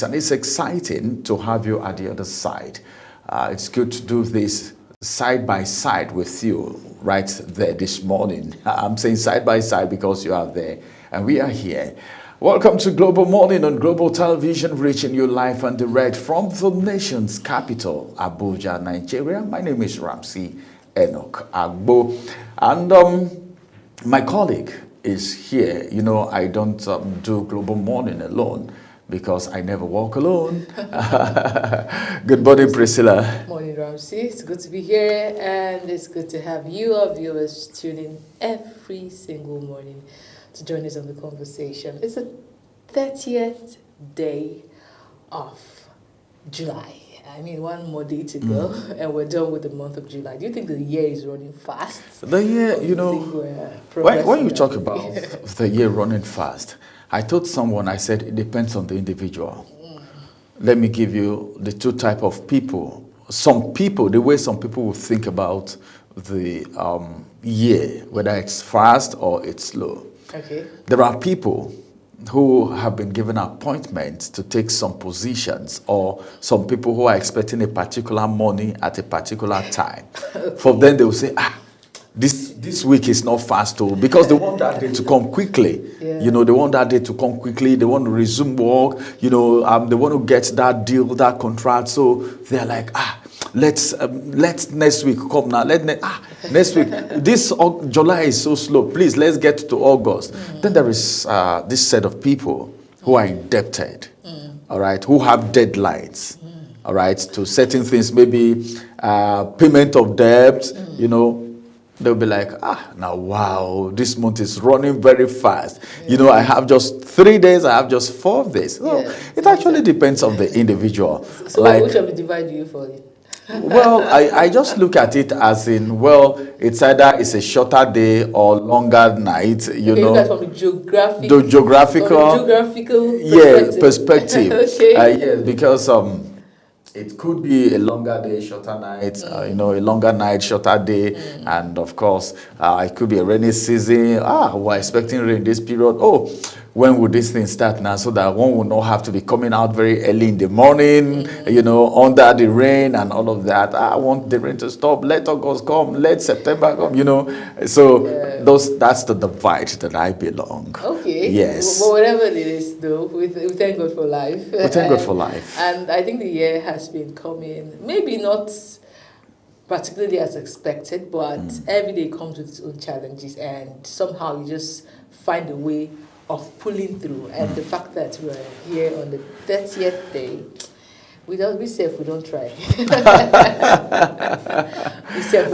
and it's exciting to have you at the other side. It's good to do this side by side with you right there this morning. I'm saying side by side because you are there and we are here. Welcome to Global Morning on Global Television, reaching you live and direct from the nation's capital, Abuja, Nigeria. My name is Ramsey Enoch Agbo, and my colleague is here. You know, I don't do Global Morning alone because I never walk alone. Good morning, Priscilla. Morning, Ramsey. It's good to be here, and it's good to have you, our viewers, tune in every single morning to join us on the conversation. It's the 30th day of July. I mean, one more day to go, and we're done with the month of July. Do you think the year is running fast? The year, you know, when you talk about the year running fast, I told someone, I said, it depends on the individual. Let me give you the two type of people. Some people, the way some people will think about the year, whether it's fast or it's slow. Okay. There are people who have been given appointments to take some positions, or some people who are expecting a particular money at a particular time. Okay. For them, they will say, this week is not fast too, because they want that day to come quickly. Yeah. You know, they want that day to come quickly. They want to resume work. You know, they want to get that deal, that contract. So they're like, let's next week come now. Next week. This July is so slow. Please, let's get to August. Then there is this set of people who are indebted. All right, who have deadlines. All right, to certain things, maybe payment of debt. You know. They'll be like, now, wow, this month is running very fast. Yeah. You know, I have just 3 days, I have just 4 days. So it actually depends on the individual. So like, which of the divide do you fall in? Well, I just look at it as in, well, it's either it's a shorter day or longer night, you know. Look at from the geographical perspective. Okay. Yes, because it could be a longer day, shorter night, you know, a longer night, shorter day. And of course, it could be a rainy season. We're expecting rain this period. When would this thing start now, so that one will not have to be coming out very early in the morning, you know, under the rain and all of that. I want the rain to stop. Let August come. Let September come, you know. So that's the divide that I belong. Okay. Yes. But whatever it is, though, we thank God for life. We thank God for life. And I think the year has been coming, maybe not particularly as expected, but every day comes with its own challenges, and somehow you just find a way of pulling through. And the fact that we're here on the 30th day, we don't try.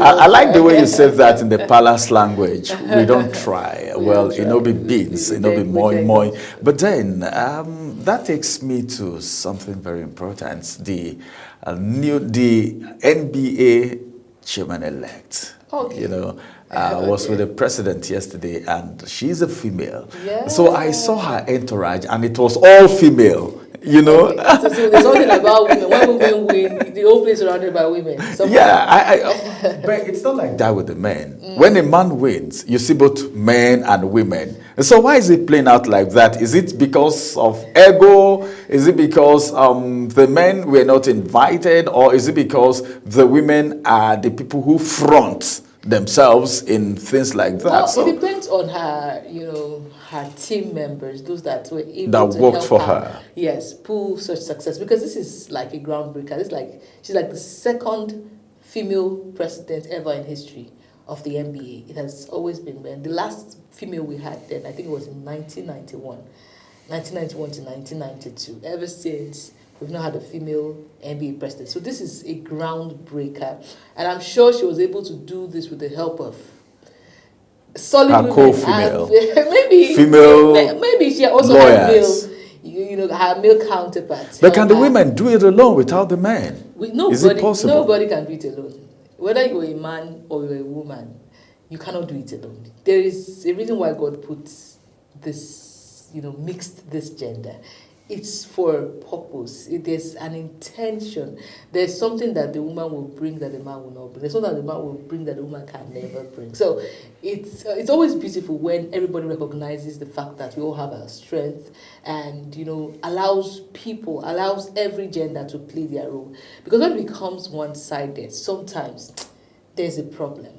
I like the way you said that in the palace language. We don't try. Well, it'll be beans, it'll be moi. But then that takes me to something very important. The NBA chairman-elect. Okay. You know, was with the president yesterday, and she's a female. Yeah. So I saw her entourage, and it was all female. You know, so there's something about women. When women win, the whole place is surrounded by women. But it's not like that with the men. When a man wins, you see both men and women. So why is it playing out like that? Is it because of ego? Is it because the men were not invited, or is it because the women are the people who front themselves in things like that? Well, it depends on her, you know, her team members, those that were able that to worked help for her. Yes, pull such success, because this is like a groundbreaker. She's like the second female president ever in history of the NBA. It has always been men. The last female we had then, I think it was in 1991 to 1992. Ever since, we've not had a female NBA president. So this is a groundbreaker. And I'm sure she was able to do this with the help of solid co-female, maybe female, maybe she also lawyers. Her male counterparts. But can the women do it alone without the men? Is it possible? Nobody can do it alone. Whether you're a man or you're a woman, you cannot do it alone. There is a reason why God puts this, you know, mixed this gender. it's for a purpose. There's an intention. There's something that the woman will bring that the man will not bring. There's something that the man will bring that the woman can never bring. So it's always beautiful when everybody recognizes the fact that we all have our strength, and allows every gender to play their role. Because when it becomes one-sided, sometimes there's a problem.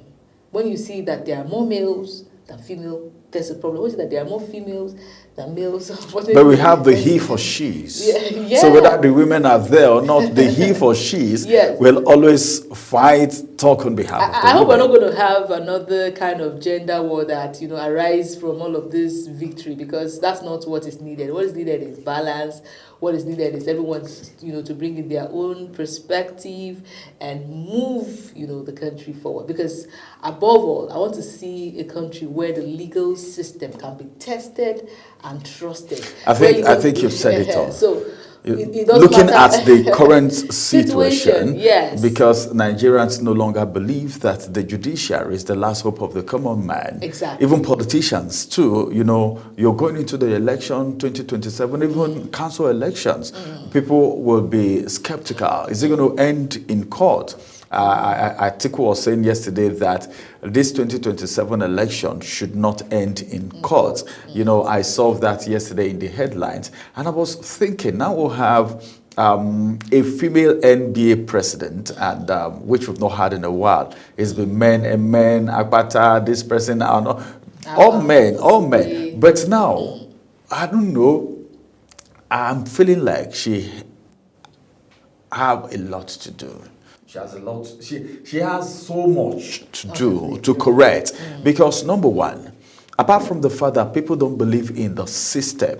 When you see that there are more males than female, there's a problem. When you see that there are more females than males. But we have the he for she's. Yeah. So whether the women are there or not, the he for she's will always fight, talk on behalf of the I hope we're women. not going to have another kind of gender war that arise from all of this victory, because that's not what is needed. What is needed is balance. What is needed is everyone to bring in their own perspective and move the country forward. Because above all, I want to see a country where the legal system can be tested and trusted. I think you've said it all. So looking at the current situation, yes. Because Nigerians no longer believe that the judiciary is the last hope of the common man. Exactly. Even politicians too, you're going into the election 2027, even council elections. People will be skeptical. Is it going to end in court? Atiku was saying yesterday that this 2027 election should not end in court. I saw that yesterday in the headlines, and I was thinking, now we'll have a female NBA president, and which we've not had in a while. It's been men, Akpata, this person, all men. But now, I don't know, I'm feeling like she have a lot to do. She has a lot. She has so much to do, to correct. Because number one, apart from the fact that people don't believe in the system,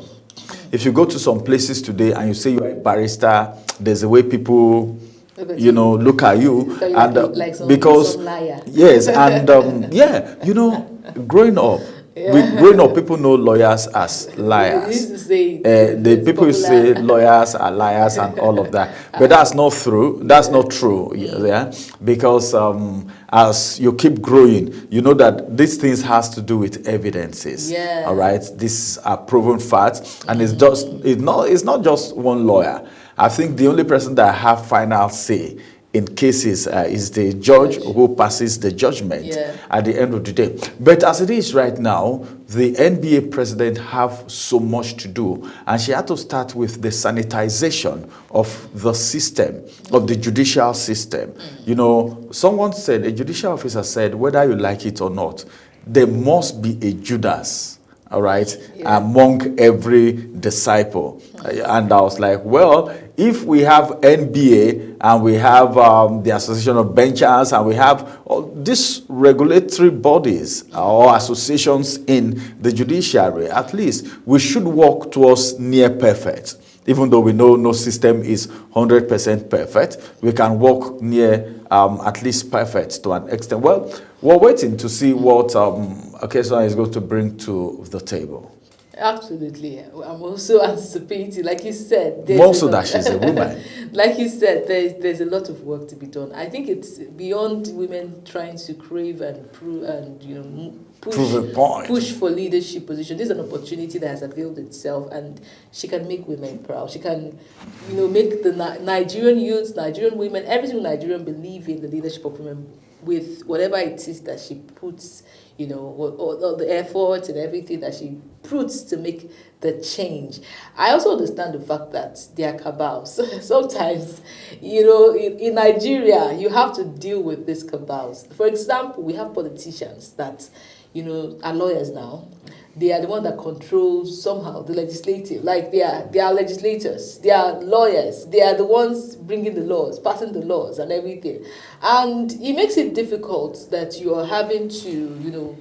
if you go to some places today and you say you're a barrister, there's a way people, look at you, and because some liar. Yes, and growing up. Growing up, people know lawyers as liars. The people say lawyers are liars and all of that, but that's not true. That's not true. Yeah, because as you keep growing, you know that these things has to do with evidences. Yeah. All right, these are proven facts, and it's not just one lawyer. I think the only person that have final say in cases is the judge who passes the judgment at the end of the day. But as it is right now, the NBA president have so much to do, and she had to start with the sanitization of the system, of the judicial system. Someone said, a judicial officer said, whether you like it or not, there must be a Judas, all right, among every disciple. And I was like, well, if we have NBA and we have the Association of Benchers and we have all these regulatory bodies or associations in the judiciary, at least we should work towards near perfect. Even though we know no system is 100% perfect, we can work near at least perfect to an extent. Well, we're waiting to see what Okesona is going to bring to the table. Absolutely. I'm also anticipating, like you said. More so that she's a woman. Like you said, there's a lot of work to be done. I think it's beyond women trying to crave and prove and push for leadership position. This is an opportunity that has availed itself, and she can make women proud. She can, make the Nigerian youths, Nigerian women, every single Nigerian believe in the leadership of women with whatever it is that she puts, all the effort and everything that she puts to make the change. I also understand the fact that there are cabals. Sometimes, in Nigeria, you have to deal with these cabals. For example, we have politicians that, are lawyers now. They are the one that controls somehow the legislative. Like they are legislators, they are lawyers, they are the ones bringing the laws, passing the laws and everything. And it makes it difficult that you are having to,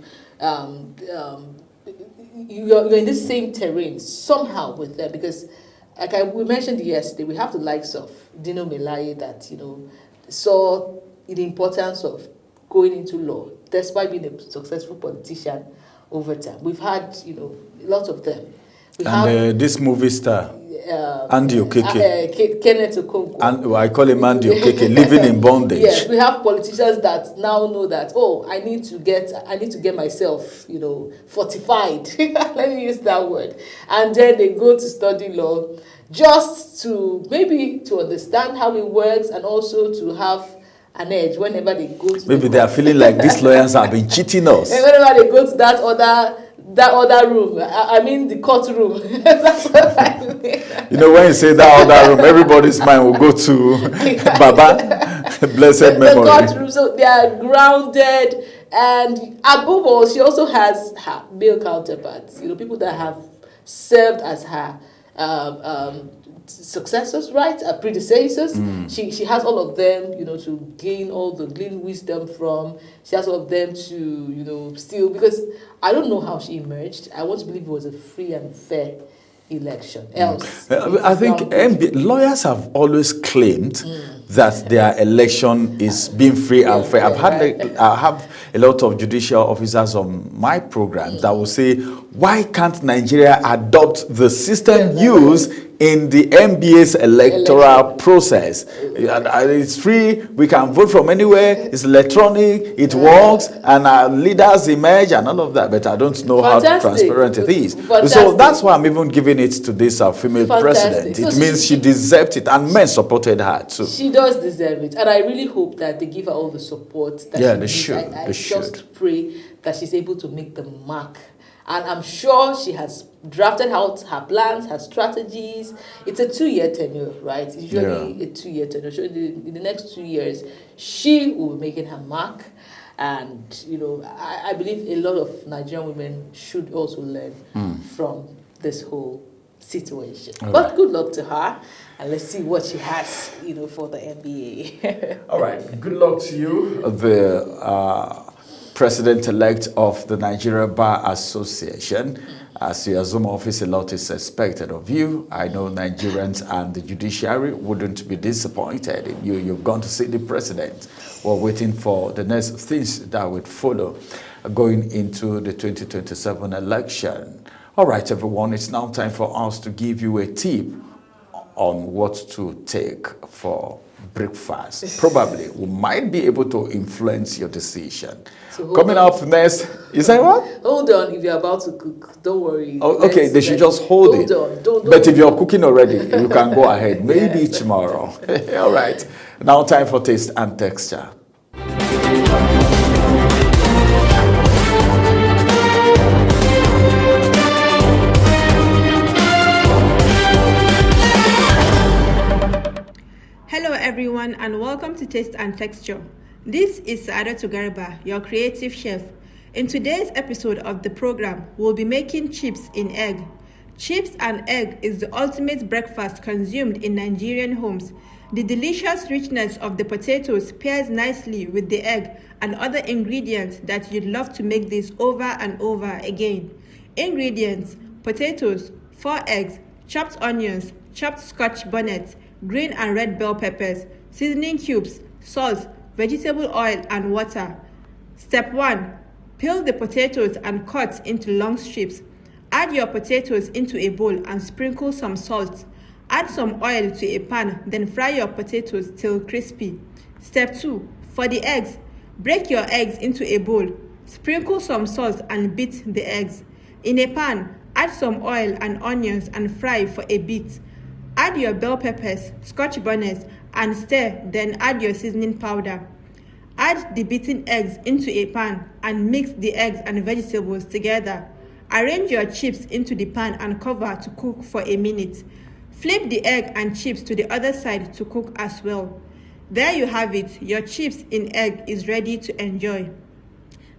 you're in the same terrain somehow with them, because we mentioned yesterday, we have the likes of Dino Melaye that, saw the importance of going into law, despite being a successful politician over time. We've had, lots of them. And this movie star, Andy Okeke. Kenneth Okonkwo. And I call him Andy Okeke, living in bondage. Yes, we have politicians that now know that, I need to get myself, fortified. Let me use that word. And then they go to study law. just to maybe to understand how it works and also to have an edge whenever they go to maybe they are feeling like these lawyers have been cheating us. and whenever they go to that other room, I mean the courtroom. That's what I mean. You know, when you say that other room, everybody's mind will go to Baba, blessed memory. The courtroom, so they are grounded, and above all, she also has her male counterparts. You know, people that have served as her successors, right? Her predecessors. She has all of them, you know, to glean wisdom from. She has all of them to, you know, still, because I don't know how she emerged. I want to believe it was a free and fair election. Else, I think lawyers have always claimed that their election is being free and fair. I have a lot of judicial officers on my program that will say, why can't Nigeria adopt the system used in the NBA's electoral process? It's free, we can vote from anywhere, it's electronic, it works, and our leaders emerge and all of that. But I don't know how transparent it is. So that's why I'm even giving it to this female president. It means she deserved it, and men supported her too. She does deserve it, and I really hope that they give her all the support that she needs. I just pray that she's able to make the mark. And I'm sure she has drafted out her plans, her strategies. It's a 2-year tenure, right? It's usually a 2-year tenure. So in the next 2 years, she will be making her mark. And, you know, I believe a lot of Nigerian women should also learn from this whole situation. But good luck to her. And let's see what she has, you know, for the NBA. All right. Good luck to you. The President-elect of the Nigeria Bar Association. As you assume office, a lot is expected of you. I know Nigerians and the judiciary wouldn't be disappointed in you. You've gone to see the president. We're waiting for the next things that would follow going into the 2027 election. All right, everyone, it's now time for us to give you a tip on what to take for breakfast. Probably we might be able to influence your decision. So coming up next, you say what? Hold on, if you're about to cook, don't worry. Oh, okay, they should just hold it. Don't but if you're cooking already, you can go ahead. Maybe tomorrow. All right. Now time for taste and texture. Hello everyone and welcome to Taste and Texture. This is Saadatu Garba, your creative chef. In today's episode of the program, we'll be making chips in egg. Chips and egg is the ultimate breakfast consumed in Nigerian homes. The delicious richness of the potatoes pairs nicely with the egg and other ingredients that you'd love to make this over and over again. Ingredients: potatoes, 4 eggs, chopped onions, chopped scotch bonnet, green and red bell peppers, seasoning cubes, salt, vegetable oil, and water. Step 1. Peel the potatoes and cut into long strips. Add your potatoes into a bowl and sprinkle some salt. Add some oil to a pan, then fry your potatoes till crispy. Step 2. For the eggs, break your eggs into a bowl. Sprinkle some salt and beat the eggs. In a pan, add some oil and onions and fry for a bit. Add your bell peppers, scotch bonnet, and stir, then add your seasoning powder. Add the beaten eggs into a pan and mix the eggs and vegetables together. Arrange your chips into the pan and cover to cook for a minute. Flip the egg and chips to the other side to cook as well. There you have it, your chips in egg is ready to enjoy.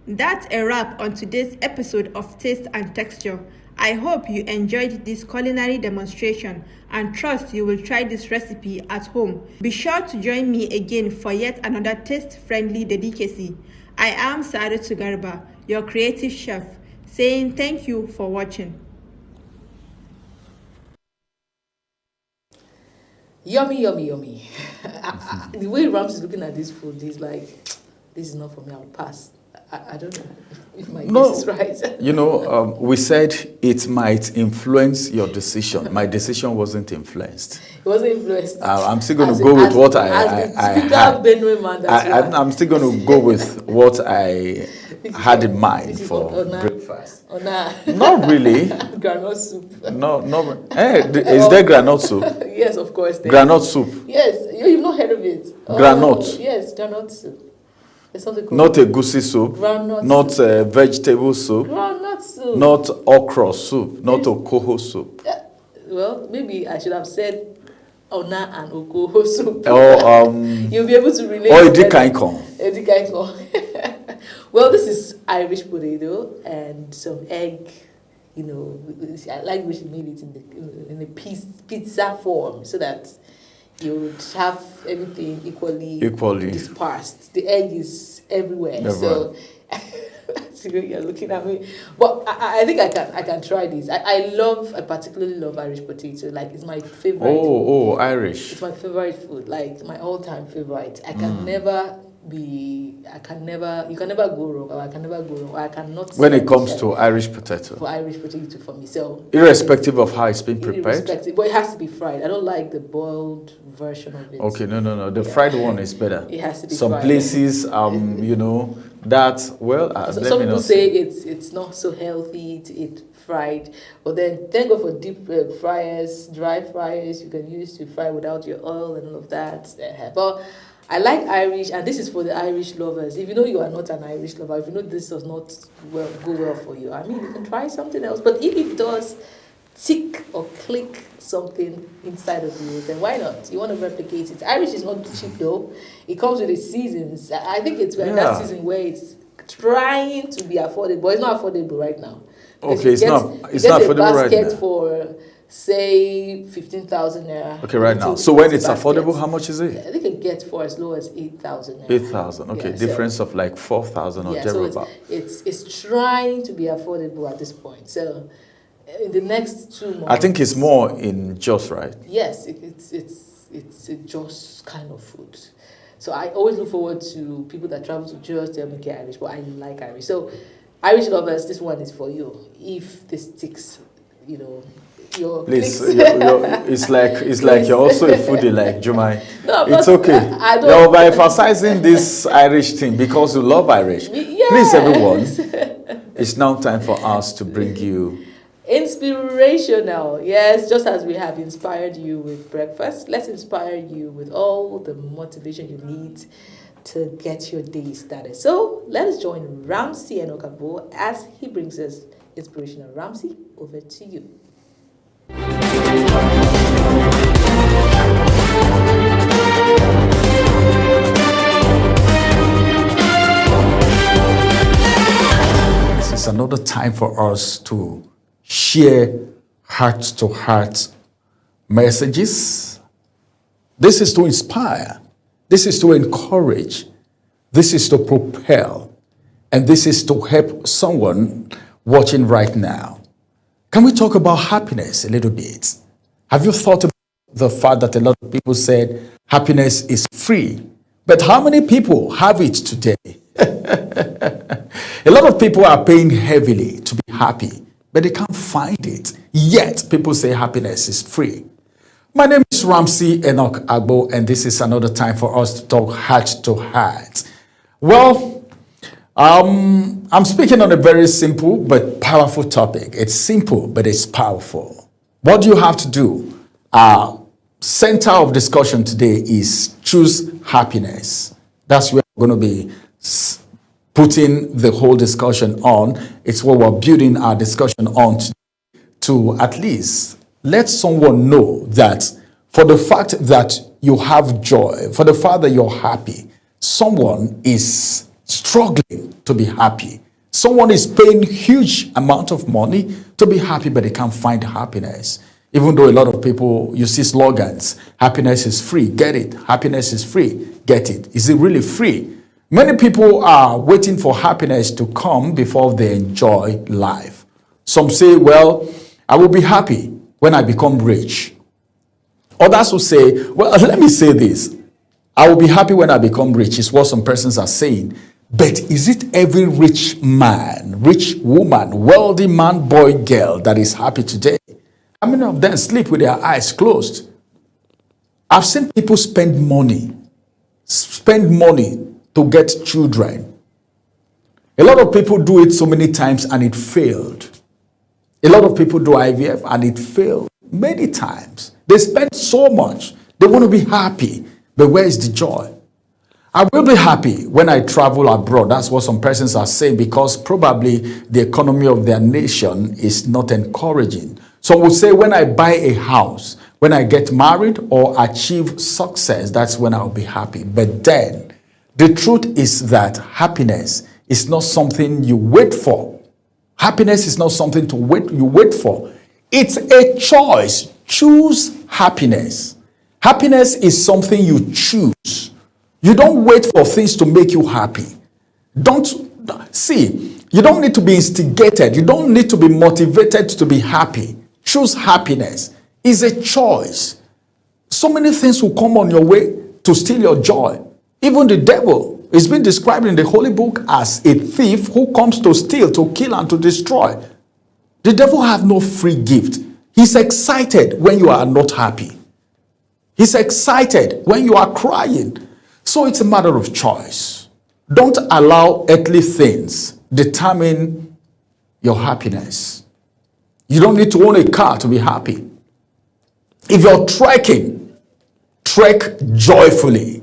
That's a wrap on today's episode of Taste and Texture. I hope you enjoyed this culinary demonstration and trust you will try this recipe at home. Be sure to join me again for yet another taste-friendly delicacy. I am Saadatu Garba, your creative chef, saying thank you for watching. Yummy, yummy, yummy. The way Rams is looking at this food, he's like, this is not for me, I'll pass. I don't know if my guess is right. You know, we said it might influence your decision. My decision wasn't influenced. It wasn't influenced. I'm still going to go with what I had. I'm still going to go with what I had in mind for breakfast. Not really. Granite soup. No. Is there granite soup? Yes, of course. Granite soup. Yes, you've not heard of it. Granite. Yes, granite soup. Not a goosey soup, not vegetable soup, not okra soup, not okoho soup. Well, maybe I should have said ona and okoho soup. Or you'll be able to relate. Or edikaikon. Well, this is Irish potato and some egg. You know, I like we should make it in the pizza form so that you would have everything equally dispersed. The egg is everywhere. So you're looking at me. But I think I can try this. I particularly love Irish potato. Like, it's my favorite. Oh, Irish. It's my favorite food. Like, my all-time favorite. You can never go wrong, or I can never go wrong, or I cannot. When it comes to Irish potato. For Irish potato, for me. So irrespective of how it's been prepared? But it has to be fried. I don't like the boiled version of it. Okay, no. The fried one is better. It has to be Some fried. places, you know, that, well, some people say it's not so healthy to eat fried, but then go for deep fryers, dry fryers you can use to fry without your oil and all of that. But I like Irish, and this is for the Irish lovers. If you know you are not an Irish lover, if you know this does not go well for you, I mean, you can try something else. But if it does tick or click something inside of you, then why not? You want to replicate it. Irish is not cheap though. It comes with the seasons. I think it's in that season where it's trying to be affordable, but it's not affordable right now. Okay, it's not affordable right now. For say 15,000 naira. Okay, right now. So when it's affordable, how much is it? I think it gets for as low as 8,000 naira. 8,000. Okay, yeah, difference of like 4,000 or thereabout. So it's trying to be affordable at this point. So in the next 2 months, I think it's more in Jos, right? Yes, it's a Jos kind of food. So I always look forward to people that travel to Jos. They'll make it Irish, but I like Irish. So Irish lovers, this one is for you. If this sticks, you know. Please, it's like you're also a foodie like Jumai. No, it's okay. You're by emphasizing this Irish thing because you love Irish. Yes. Please, everyone, it's now time for us to bring you inspirational. Yes, just as we have inspired you with breakfast, let's inspire you with all the motivation you need to get your day started. So let us join Ramsey Enokabo as he brings us inspirational. Ramsey, over to you. This is another time for us to share heart-to-heart messages. This is to inspire. This is to encourage. This is to propel. And this is to help someone watching right now. Can we talk about happiness a little bit? Have you thought about the fact that a lot of people said happiness is free? But how many people have it today? A lot of people are paying heavily to be happy, but they can't find it. Yet people say happiness is free. My name is Ramsey Enoch Agbo, and this is another time for us to talk heart to heart. Well, I'm speaking on a very simple but powerful topic. It's simple, but it's powerful. What do you have to do? Center of discussion today is choose happiness. That's where we're going to be putting the whole discussion on. It's what we're building our discussion on to at least let someone know that for the fact that you have joy, for the fact that you're happy, someone is struggling to be happy. Someone is paying huge amount of money to be happy, but they can't find happiness. Even though a lot of people, you see slogans, happiness is free, get it. Happiness is free, get it. Is it really free? Many people are waiting for happiness to come before they enjoy life. Some say, well, I will be happy when I become rich. Others will say, well, let me say this. I will be happy when I become rich, is what some persons are saying. But is it every rich man, rich woman, wealthy man, boy, girl that is happy today? How many of them sleep with their eyes closed? I've seen people spend money to get children. A lot of people do it so many times and it failed. A lot of people do IVF and it failed many times. They spend so much. They want to be happy. But where is the joy? I will be happy when I travel abroad. That's what some persons are saying, because probably the economy of their nation is not encouraging. Some will say, when I buy a house, when I get married or achieve success, that's when I'll be happy. But then the truth is that happiness is not something you wait for. Happiness is not something you wait for. It's a choice. Choose happiness. Happiness is something you choose. You don't wait for things to make you happy. You don't need to be instigated. You don't need to be motivated to be happy. Choose happiness. It's a choice. So many things will come on your way to steal your joy. Even the devil is being described in the Holy Book as a thief who comes to steal, to kill, and to destroy. The devil has no free gift. He's excited when you are not happy. He's excited when you are crying. So it's a matter of choice. Don't allow earthly things determine your happiness. You don't need to own a car to be happy. If you're trekking, trek joyfully.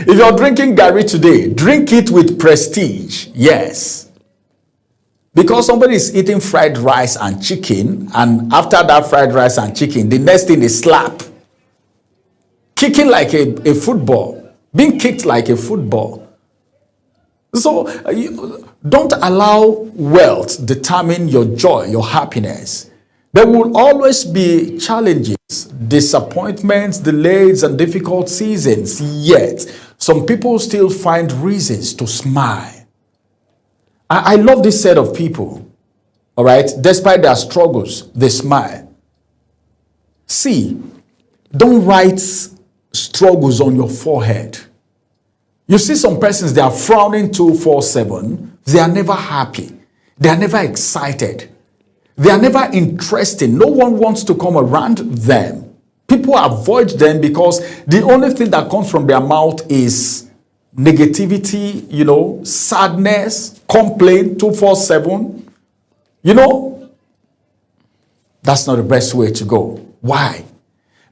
If you're drinking Gary today, drink it with prestige. Yes. Because somebody is eating fried rice and chicken, and after that fried rice and chicken, the next thing is slap. Kicking like a football. Being kicked like a football. So don't allow wealth determine your joy, your happiness. There will always be challenges, disappointments, delays, and difficult seasons. Yet, some people still find reasons to smile. I love this set of people. All right? Despite their struggles, they smile. See, don't write struggles on your forehead. You see some persons, they are frowning 247. They are never happy. They are never excited. They are never interesting. No one wants to come around them. People avoid them because the only thing that comes from their mouth is negativity, sadness, complaint 247. That's not the best way to go. Why?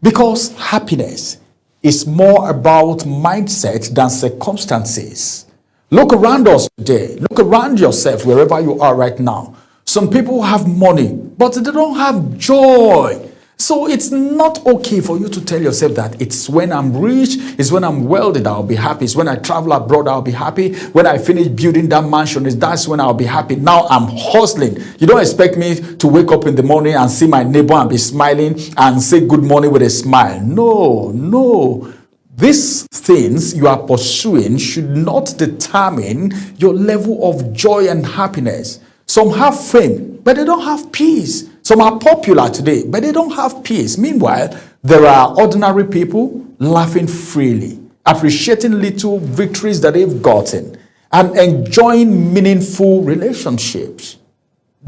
Because happiness is more about mindset than circumstances. Look around us today. Look around yourself wherever you are right now. Some people have money, but they don't have joy. So it's not okay for you to tell yourself that it's when I'm rich, it's when I'm wealthy that I'll be happy. It's when I travel abroad, I'll be happy. When I finish building that mansion, that's when I'll be happy. Now I'm hustling. You don't expect me to wake up in the morning and see my neighbor and be smiling and say good morning with a smile. No. These things you are pursuing should not determine your level of joy and happiness. Some have fame, but they don't have peace. Some are popular today, but they don't have peace. Meanwhile, there are ordinary people laughing freely, appreciating little victories that they've gotten, and enjoying meaningful relationships.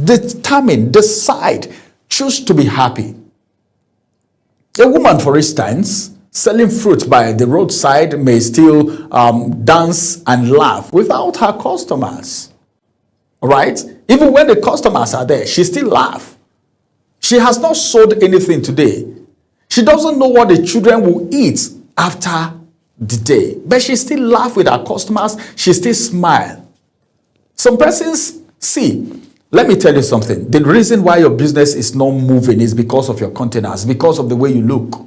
Decide, choose to be happy. A woman, for instance, selling fruit by the roadside may still dance and laugh without her customers. All right? Even when the customers are there, she still laughs. She has not sold anything today. She doesn't know what the children will eat after the day. But she still laughs with her customers. She still smiles. Some persons, let me tell you something. The reason why your business is not moving is because of your containers, because of the way you look.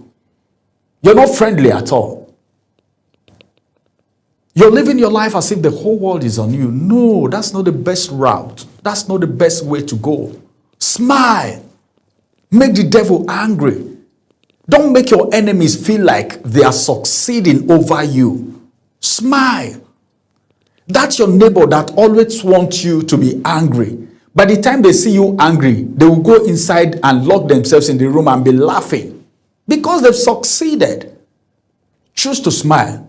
You're not friendly at all. You're living your life as if the whole world is on you. No, that's not the best route. That's not the best way to go. Smile. Make the devil angry. Don't make your enemies feel like they are succeeding over you. Smile. That's your neighbor that always wants you to be angry. By the time they see you angry, they will go inside and lock themselves in the room and be laughing because they've succeeded. Choose to smile.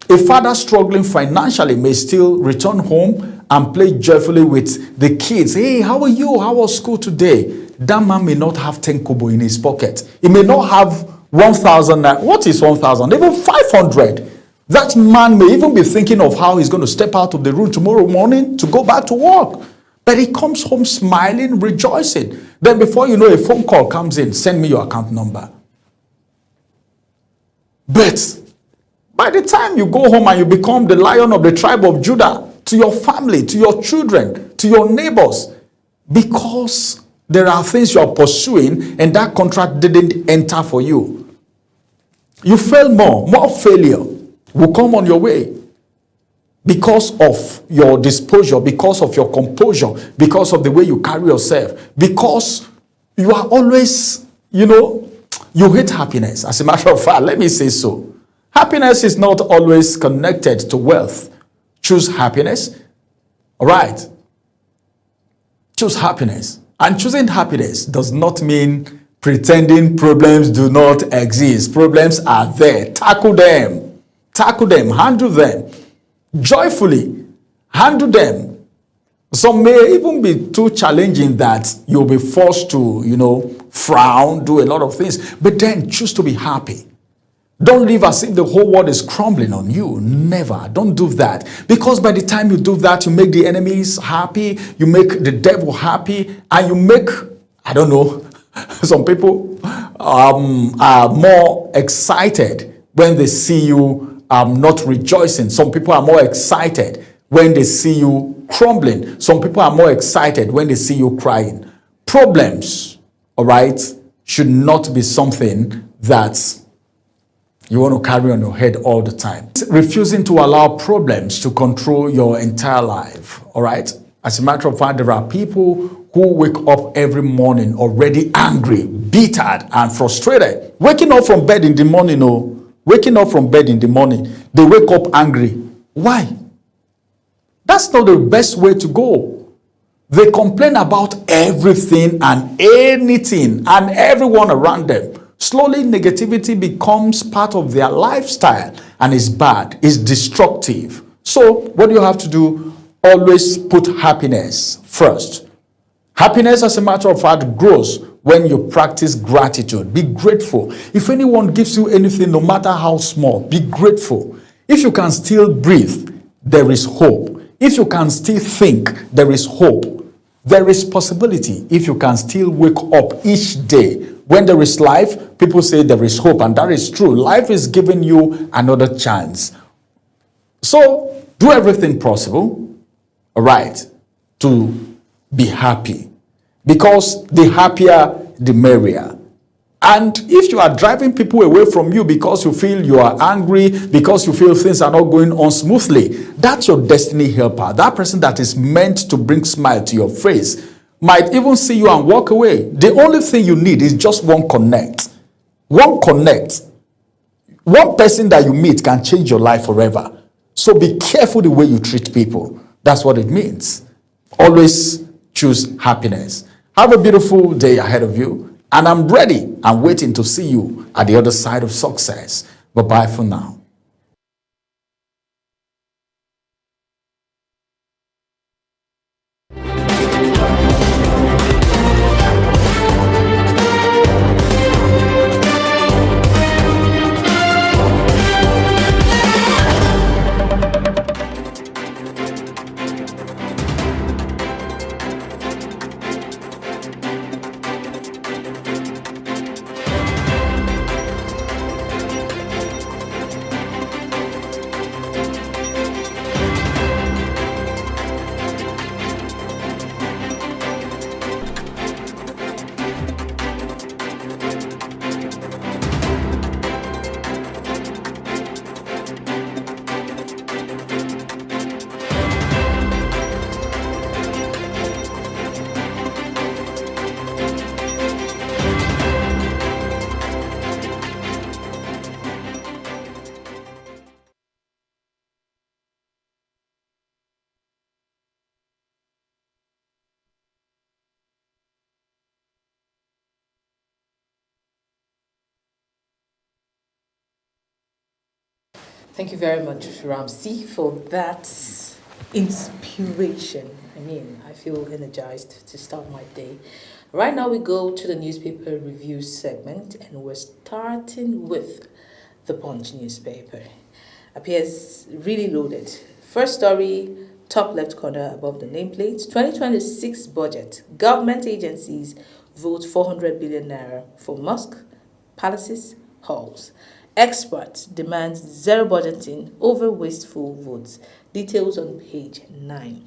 A father struggling financially may still return home and play joyfully with the kids. Hey, how are you? How was school today? That man may not have 10 kobo in his pocket. He may not have 1,000. What is 1,000? Even 500. That man may even be thinking of how he's going to step out of the room tomorrow morning to go back to work. But he comes home smiling, rejoicing. Then before you know, a phone call comes in. Send me your account number. But by the time you go home and you become the Lion of the tribe of Judah, to your family, to your children, to your neighbors, because there are things you are pursuing and that contract didn't enter for you, you fail more failure will come on your way because of your disposure, because of your composure, because of the way you carry yourself, because you are always, you hate happiness. As a matter of fact, let me say so. Happiness is not always connected to wealth. Choose happiness. All right. Choose happiness. And choosing happiness does not mean pretending problems do not exist. Problems are there. Tackle them. Tackle them. Handle them. Joyfully. Handle them. Some may even be too challenging that you'll be forced to, frown, do a lot of things. But then choose to be happy. Don't live as if the whole world is crumbling on you. Never. Don't do that. Because by the time you do that, you make the enemies happy, you make the devil happy, and you make, some people are more excited when they see you not rejoicing. Some people are more excited when they see you crumbling. Some people are more excited when they see you crying. Problems, all right, should not be something that you want to carry on your head all the time. Refusing to allow problems to control your entire life, all right? As a matter of fact, there are people who wake up every morning already angry, bitter, and frustrated. Waking up from bed in the morning, they wake up angry. Why? That's not the best way to go. They complain about everything and anything and everyone around them. Slowly, negativity becomes part of their lifestyle and is bad, is destructive. So, what do you have to do? Always put happiness first. Happiness, as a matter of fact, grows when you practice gratitude. Be grateful. If anyone gives you anything, no matter how small, be grateful. If you can still breathe, there is hope. If you can still think, there is hope. There is possibility if you can still wake up each day. When there is life, people say there is hope, and that is true. Life is giving you another chance. So, do everything possible, all right, to be happy. Because the happier, the merrier. And if you are driving people away from you because you feel you are angry, because you feel things are not going on smoothly, that's your destiny helper. That person that is meant to bring smile to your face might even see you and walk away. The only thing you need is just one connect. One connect. One person that you meet can change your life forever. So be careful the way you treat people. That's what it means. Always choose happiness. Have a beautiful day ahead of you. And I'm ready and waiting to see you at the other side of success. Bye-bye for now. Thank you very much, Ramsey, for that inspiration. I mean, I feel energized to start my day. Right now, we go to the newspaper review segment, and we're starting with the Punch newspaper. Appears really loaded. First story, top left corner above the nameplate. 2026 budget. Government agencies vote 400 billion naira for mosque, palaces, halls. Experts demand zero budgeting over wasteful votes. Details on page 9.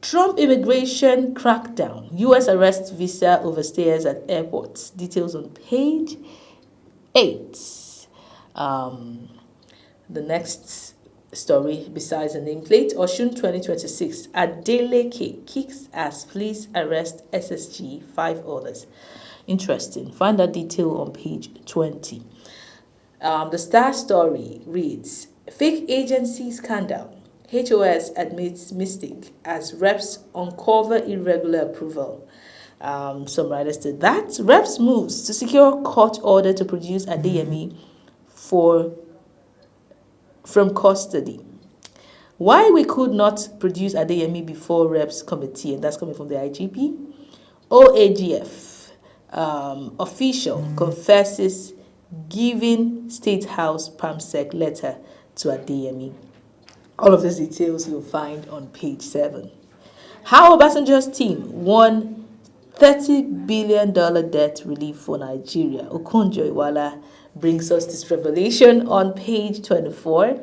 Trump immigration crackdown. U.S. arrests visa overstayers at airports. Details on page 8. The next story, besides the nameplate, Oshun 2026. Adeleke kicks as police arrest SSG, 5 others. Interesting. Find that detail on page 20. The Star story reads, fake agency scandal. HOS admits mistake as reps uncover irregular approval. Some writers did that. Reps moves to secure court order to produce Adeyemi from custody. Why we could not produce Adeyemi before reps committee, and that's coming from the IGP. OAGF official confesses giving State House PAMSEC letter to Adeyemi. All of these details you'll find on page 7. How Obasanjo's team won $30 billion debt relief for Nigeria. Okonjo Iweala brings us this revelation on page 24.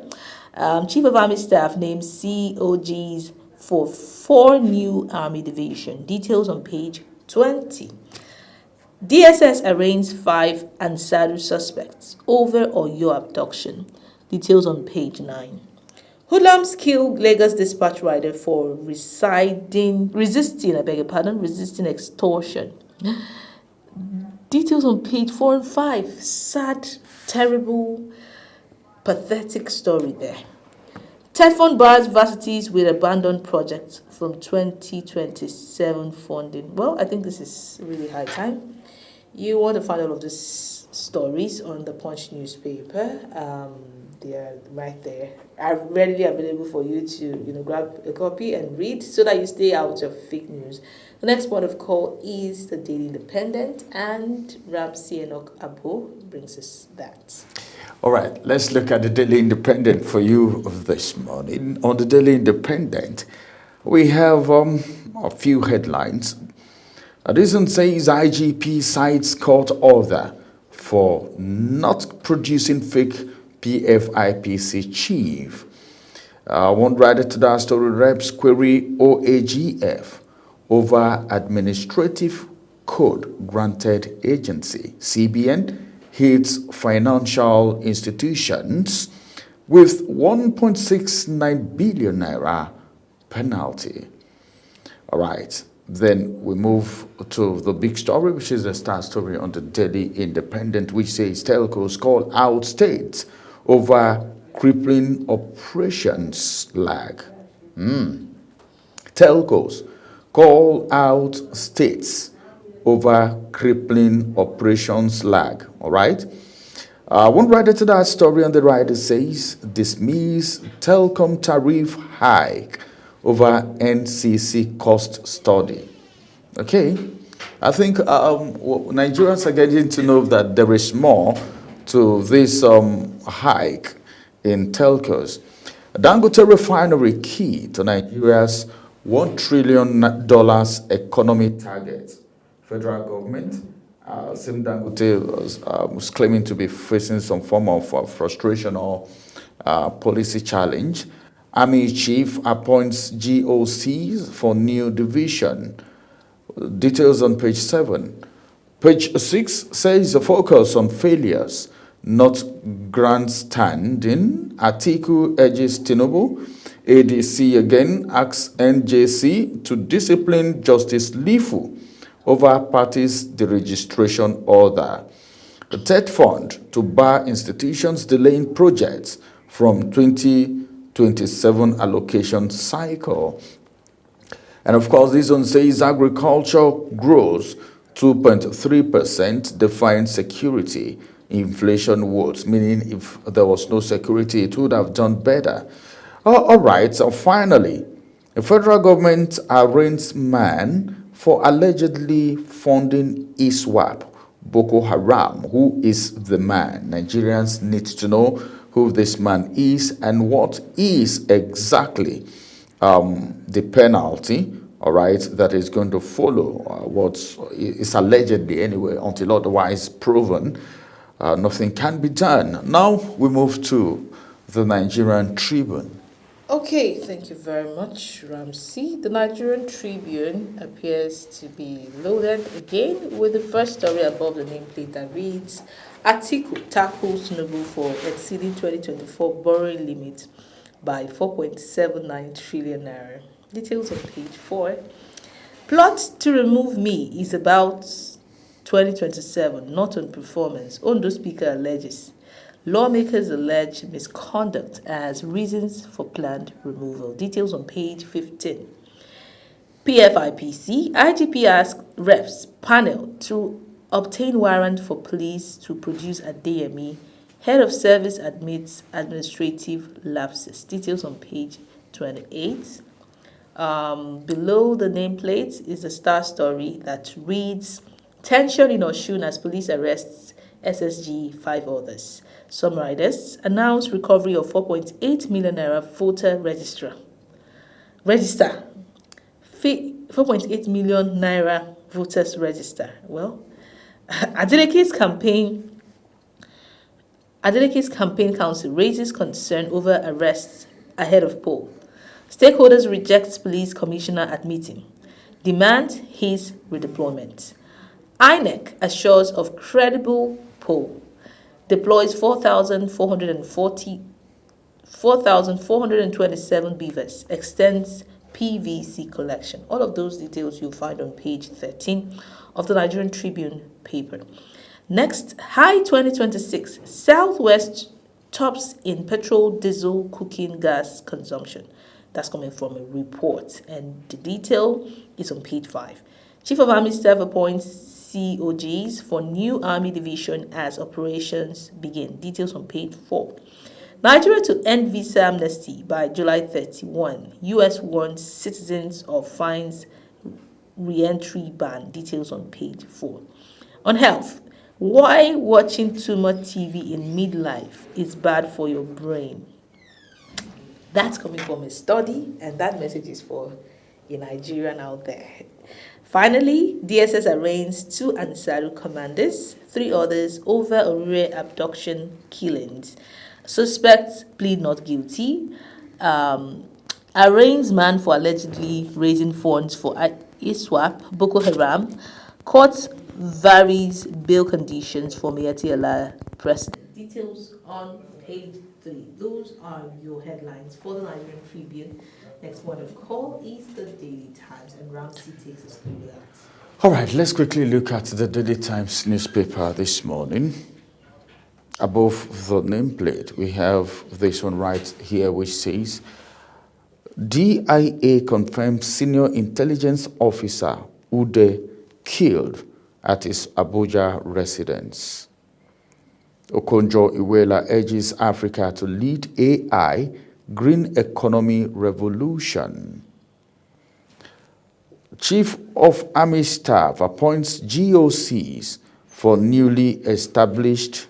Chief of Army Staff names COGs for 4 new Army division. Details on page 20. DSS arraigns 5 Ansari suspects over Oyo abduction. Details on page 9. Hoodlums kill Lagos dispatch rider for resisting extortion. Details on page 4 and 5. Sad, terrible, pathetic story there. TEFON bars varsities with abandoned projects from 2027 funding. Well, I think this is really high time. You want to find all of these stories on the Punch newspaper. They are right there, are readily available for you to grab a copy and read so that you stay out of fake news. The next port of call is the Daily Independent, and Ramsey Enoch Abo brings us that. All right, let's look at the Daily Independent for you this morning. On the Daily Independent, we have a few headlines. This one says IGP cites court order for not producing fake PFIPC chief. One writer to that story, reps query OAGF over administrative code granted agency. CBN hits financial institutions with 1.69 billion naira penalty. All right, then we move to the big story, which is the Star story on the Daily Independent, which says telcos call out states over crippling operations lag. Telcos call out states over crippling operations lag. All right. One writer to that story on the right says dismiss telecom tariff hike over NCC cost study. Okay. I think Nigerians are getting to know that there is more to this hike in telcos. Dangote refinery key to Nigeria's $1 trillion economy target. Federal government, Sim Dangote was claiming to be facing some form of frustration or policy challenge. Army chief appoints GOCs for new division. Details on page 7. Page 6 says the focus on failures, not grandstanding. Atiku urges Tinubu. ADC again asks NJC to discipline Justice Lifu over party's deregistration order. The TED Fund to bar institutions delaying projects from 2027 allocation cycle. And of course, this one says agriculture grows 2.3%, defines security inflation woes, meaning if there was no security, it would have done better. All right, so finally, the federal government arraigns man for allegedly funding ISWAP, Boko Haram. Who is the man? Nigerians need to know who this man is and what is exactly the penalty, all right, that is going to follow what is allegedly anyway, until otherwise proven. Nothing can be done. Now we move to the Nigerian Tribune. Okay, thank you very much, Ramsey. The Nigerian Tribune appears to be loaded again with the first story above the nameplate that reads, Atiku tackles Tinubu for exceeding 2024 borrowing limit by 4.79 trillion naira. Details on page 4. Plot to remove me is about 2027, not on performance, Ondo Speaker alleges. Lawmakers allege misconduct as reasons for planned removal. Details on page 15. PFIPC, IGP asks reps panel to obtain warrant for police to produce Adeyemi. Head of service admits administrative lapses. Details on page 28. Below the nameplate is a star story that reads, Tension in Oshun as police arrests SSG 5 others. Some riders announce recovery of 4.8 million naira voter register. 4.8 million naira voters register. Well, Adeleke's campaign council raises concern over arrests ahead of poll. Stakeholders reject police commissioner at meeting. Demand his redeployment. INEC assures of credible poll. Deploys 4,427 beavers. Extends PVC collection. All of those details you'll find on page 13 of the Nigerian Tribune paper. Next, high 2026. Southwest tops in petrol, diesel, cooking gas consumption. That's coming from a report, and the detail is on page 5. Chief of Army Staff appoints COGs for new Army division as operations begin. Details on page 4. Nigeria to end visa amnesty by July 31. US warns citizens of fines re-entry ban. Details on page 4. On health, why watching too much TV in midlife is bad for your brain. That's coming from a study, and that message is for a Nigerian out there. Finally, DSS arraigns 2 Ansaru commanders, 3 others over Orire abduction killings. Suspects plead not guilty. Arraigns man for allegedly raising funds for ISWAP, Boko Haram. Court varies bail conditions for Miyetti Allah president. Details on page 3. Those are your headlines for the Nigerian Tribune. Next one of call is the Daily Times, and Ramsey takes us through that. All right, let's quickly look at the Daily Times newspaper this morning. Above the nameplate, we have this one right here, which says, DIA confirms senior intelligence officer Ude killed at his Abuja residence. Okonjo Iweala urges Africa to lead AI green economy revolution. Chief of Army Staff appoints GOCs for newly established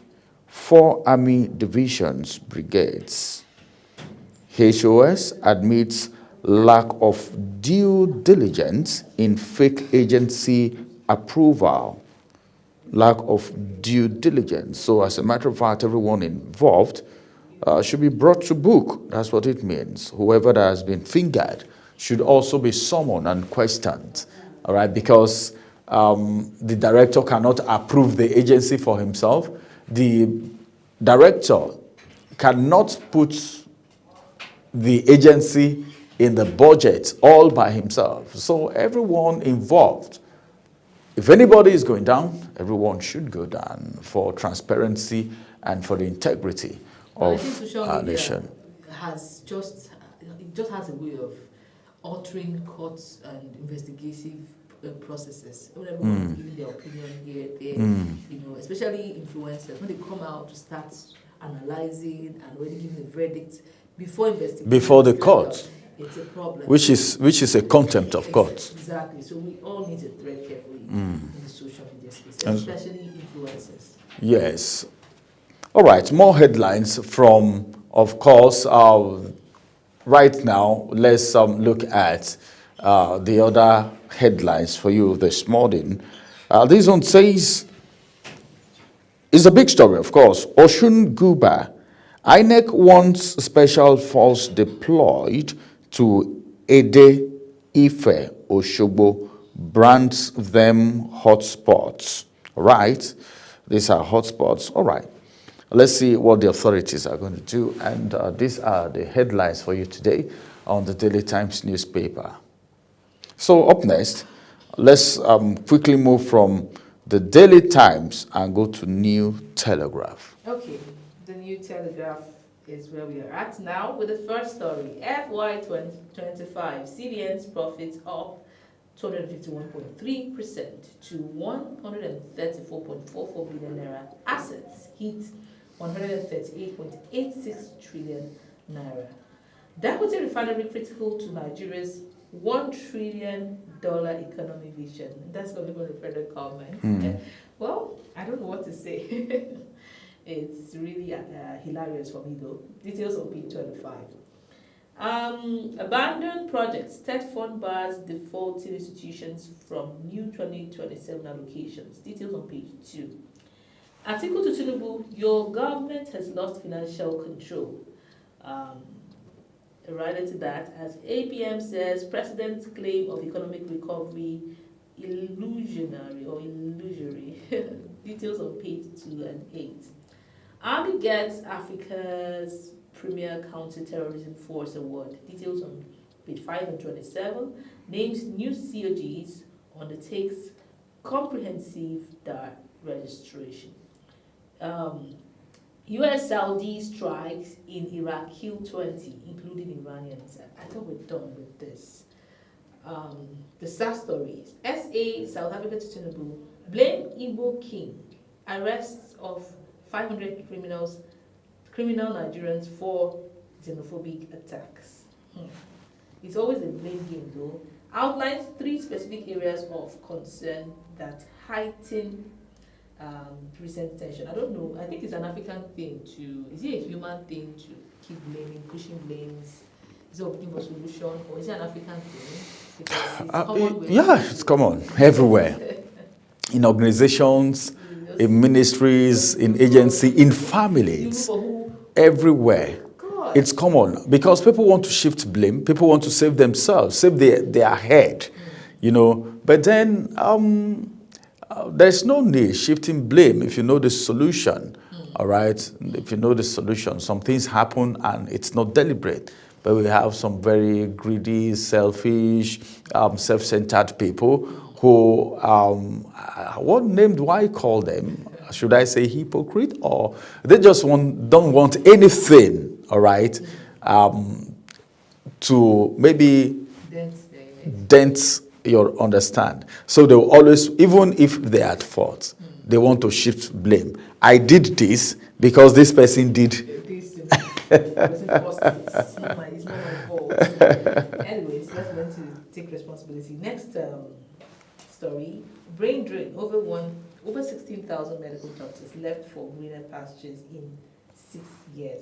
4 Army divisions brigades. HOS admits lack of due diligence in fake agency approval. Lack of due diligence. So as a matter of fact, everyone involved should be brought to book. That's what it means. Whoever that has been fingered should also be summoned and questioned. All right, because the director cannot approve the agency for himself. The director cannot put the agency in the budget all by himself. So everyone involved, if anybody is going down, everyone should go down for transparency and for the integrity of our nation. Has just has a way of altering courts and investigative processes. When everyone's giving their opinion here, there, especially influencers, when they come out to start analyzing and already giving a verdict before investigation. Before the court. It's a problem. Which is a contempt of court. Exactly. So we all need to tread carefully in the social media space, especially influencers. Yes. All right. More headlines from, of course, right now. Let's look at the other headlines for you this morning. This one says, it's a big story, of course. Oshun Guba. INEC wants special force deployed to Ede, Ife, Oshogbo, brands them hotspots. Right? These are hotspots. All right. Let's see what the authorities are going to do. And these are the headlines for you today on the Daily Times newspaper. So up next, let's quickly move from the Daily Times and go to New Telegraph. Okay, the New Telegraph is where we are at now with the first story. FY 2025, CBN's profits up 251.3% to 134.44 billion naira. Assets hit 138.86 trillion naira. Dangote Refinery critical to Nigeria's $1 trillion economy vision. That's coming from the federal government. Well, I don't know what to say. It's really hilarious for me, though. Details on page 25. Abandoned projects. State fund bars defaulting institutions from new 2027 allocations. Details on page 2. Article to Tinubu, your government has lost financial control. Related to that, as APM says, President's claim of economic recovery illusory. Details on page 2 and 8. Army gets Africa's Premier Counter-Terrorism Force Award. Details on page 5 and 27. Names new COGs, undertakes comprehensive data registration. US-Saudi strikes in Iraq kill 20, including Iranians. I thought we're done with this. The sad stories. SA, South Africa to Tinubu, blame Igbo King, arrests of 500 criminal Nigerians for xenophobic attacks. It's always a blame game, though. Outlines 3 specific areas of concern that heighten recent tension. I don't know. I think it's an African thing to. Is it a human thing to keep blaming, pushing blames? Is it looking for solution, or is it an African thing? Because it's common it's common everywhere. In organizations, in ministries, in agencies, in families, everywhere. God. It's common because people want to shift blame. People want to save themselves, save their head, But then there's no need shifting blame if you know the solution. All right, if you know the solution, some things happen and it's not deliberate. But we have some very greedy, selfish, self-centered people who, what name do I call them? Should I say hypocrite? Or they just don't want anything, all right, to maybe dent your understand. So they will always, even if they are at fault, they want to shift blame. I did this because this person did. It's not my fault. Anyways, let's learn to take responsibility. Next story: brain drain. Over 16,000 medical doctors left for greener pastures in 6 years.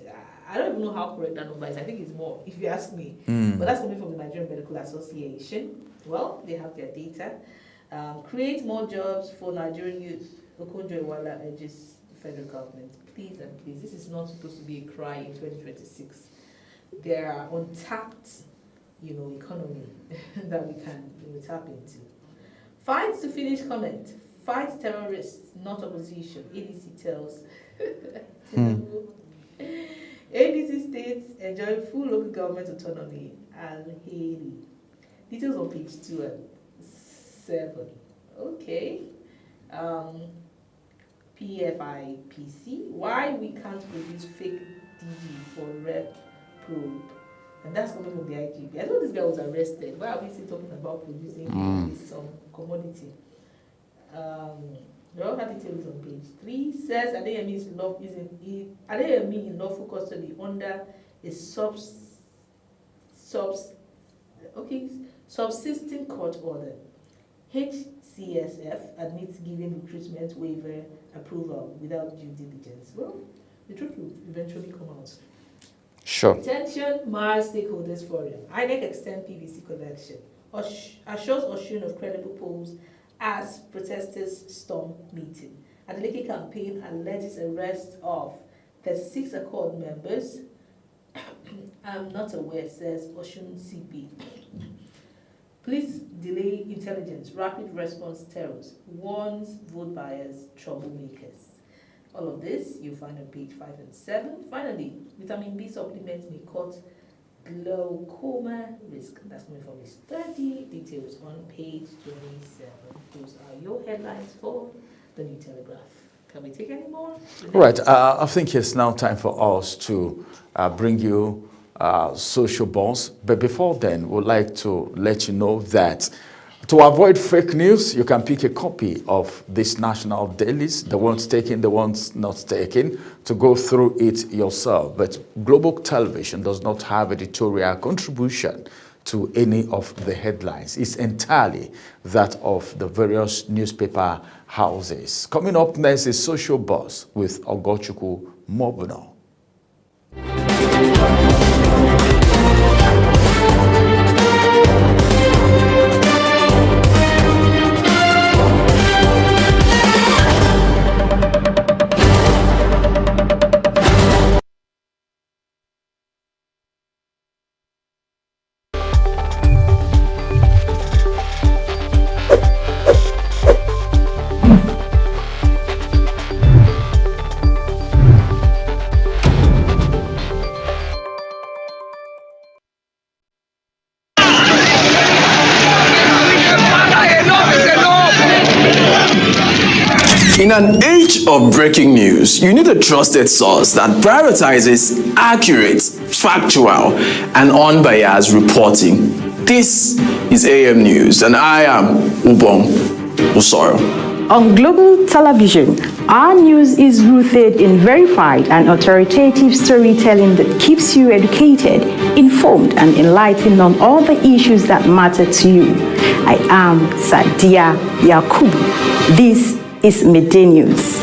I don't even know how correct that number is. I think it's more, if you ask me. But that's coming from the Nigerian Medical Association. Well, they have their data. Create more jobs for Nigerian youth. Okonjo-Iweala urges the federal government. Please and please, this is not supposed to be a cry in 2026. There are untapped, economy that we can tap into. Fights to finish comment. Fight terrorists, not opposition. ADC tells. ADC states enjoy full local government autonomy and Haiti. Details on page 2 and 7. Okay. PFIPC. Why we can't produce fake DG for rep probe. And that's coming from the IGP. I know this guy was arrested. Why are we still talking about producing some commodity? The other details on page 3 says Adeyemi is in lawful custody under a subsisting court order. HCSF admits giving recruitment waiver approval without due diligence. Well, the truth will eventually come out. Sure. Attention, Mars Stakeholders Forum. INEC extend PVC collection. Assures Oshun of credible polls as protesters storm meeting. Adeleke campaign alleges arrest of 36 Accord members. I'm not aware, says Oshun CP. Police delay intelligence, rapid response terrors, warns vote buyers, troublemakers. All of this you'll find on page 5 and 7. Finally, vitamin B supplements may cut glaucoma risk. That's coming from a study. Details on page 27. Those are your headlines for the New Telegraph. Can we take any more? Right. I think it's now time for us to bring you Social Buzz. But before then, we'd like to let you know that to avoid fake news, you can pick a copy of these national dailies, the ones taken, the ones not taken, to go through it yourself. But Global Television does not have editorial contribution to any of the headlines. It's entirely that of the various newspaper houses. Coming up next is Social Buzz with Ogochukwu Mobuno. In an age of breaking news, you need a trusted source that prioritizes accurate, factual, and unbiased reporting. This is AM News, and I am Ubong Usoro. On Global Television, our news is rooted in verified and authoritative storytelling that keeps you educated, informed, and enlightened on all the issues that matter to you. I am Sadia Yakubu. This is Midday News.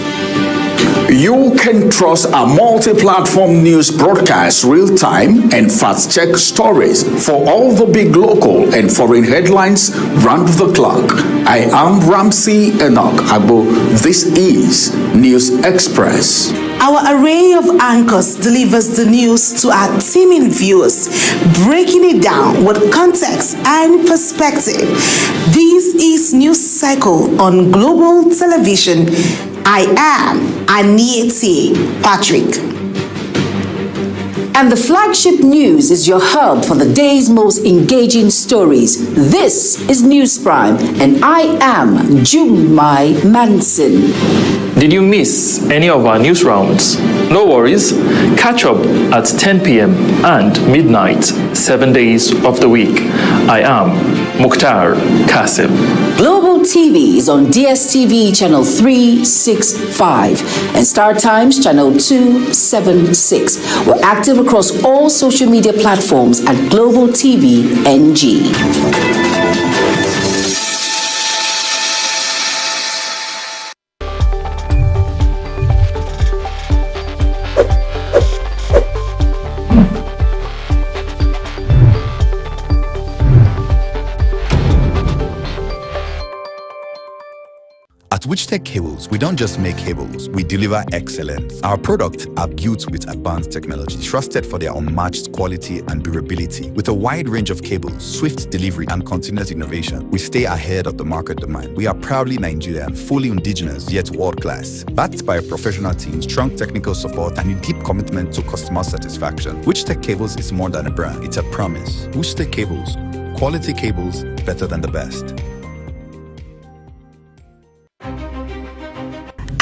You can trust our multi-platform news broadcast real-time and fast-check stories for all the big local and foreign headlines round the clock. I am Ramsey Enoch Agbo. This is News Express. Our array of anchors delivers the news to our teeming viewers, breaking it down with context and perspective. This is News Cycle on Global Television. I am Anieti Patrick. And the flagship news is your hub for the day's most engaging stories. This is News Prime, and I am Jumai Manson. Did you miss any of our news rounds? No worries. Catch up at 10 p.m. and midnight, 7 days of the week. I am Mukhtar Kasim. Global TV is on DSTV channel 365 and Star Times channel 276. We're active across all social media platforms at Global TV NG. At Witchtech Cables, we don't just make cables, we deliver excellence. Our products are built with advanced technology, trusted for their unmatched quality and durability. With a wide range of cables, swift delivery, and continuous innovation, we stay ahead of the market demand. We are proudly Nigerian, fully indigenous, yet world-class. Backed by a professional team, strong technical support, and a deep commitment to customer satisfaction. Witchtech Cables is more than a brand, it's a promise. Witchtech Cables, quality cables, better than the best.